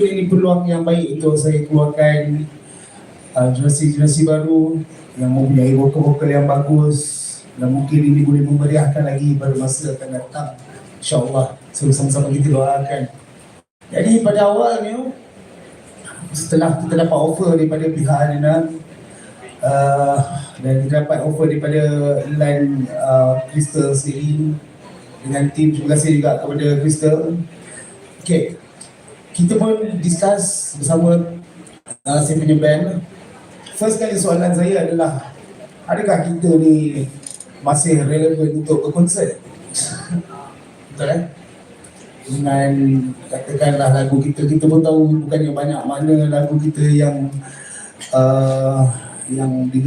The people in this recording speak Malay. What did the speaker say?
Ini peluang yang baik untuk saya keluarkan generasi-generasi baru yang mempunyai vokal-vokal yang bagus, dan mungkin ini boleh memeriahkan lagi pada masa akan datang, insyaAllah. So sama-sama kita doakan. Jadi pada awalnya, setelah kita dapat offer daripada pihak Adnan, dan kita dapat offer daripada line Crystal sendiri dengan tim, terima kasih juga kepada Crystal. Okay, kita pun discuss bersama saya punya band. First kali soalan saya adalah, adakah kita ni masih relevan untuk berkonsert? Betul kan? Dengan katakanlah lagu kita pun tahu bukannya banyak mana lagu kita yang digemari